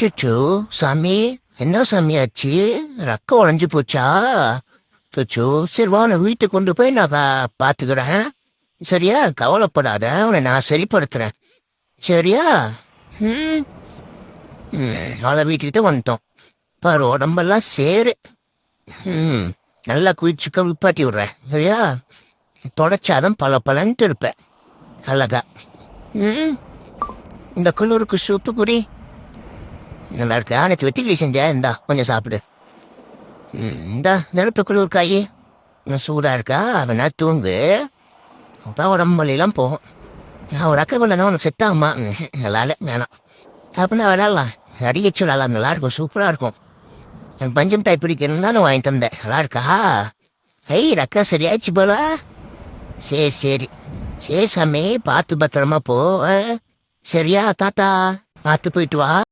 அச்சோ சாமி, என்ன சாமி ஆச்சு? ரக்கம் உடஞ்சு போச்சா? அச்சோ, சரி வா நான் வீட்டுக்கு கொண்டு போய் நான் பாத்துக்கிறேன். சரியா, கவலைப்படாத, உன்னை நான் சரிப்படுத்துறேன். சரியா? ம் அவளை வீட்டுக்கிட்ட வந்துட்டோம். பாரு உடம்பெல்லாம் சேரு. ம் நல்லா குளிச்சுக்க விப்பாட்டி விடுறேன். சரியா? தொடச்சாதான் பல பலன்ட்டு இருப்பேன். அழகா. ம் இந்த குளிருக்கு சூப்பு குடி. நல்லா இருக்கா? நேற்று வெட்டிக்கிளி செஞ்சா, இந்தா கொஞ்சம் சாப்பிடு. இந்தா நெருப்பு குளிர் காயி இன்னும் சூடா இருக்கா? அவனா தூங்கு. அப்பா உடம்பு வலியெல்லாம் போகும். நான் ஒரு அக்கா இல்லைன்னா உனக்கு செட் ஆகுமா? நல்லால வேணாம். அப்படின்னா விளாட்லாம், அடிக்கச்சு விளாட்லாம், நல்லா இருக்கும், சூப்பராக இருக்கும். எனக்கு பஞ்சம் டைப் பிடிக்கணும்னா நான் வாங்கி தந்தேன். நல்லா இருக்கா? ரக்கா சரியாச்சு போல. சரி சரி சரி சாமி, பார்த்து பத்திரமா போ. சரியா தாத்தா? பார்த்து போயிட்டு வா.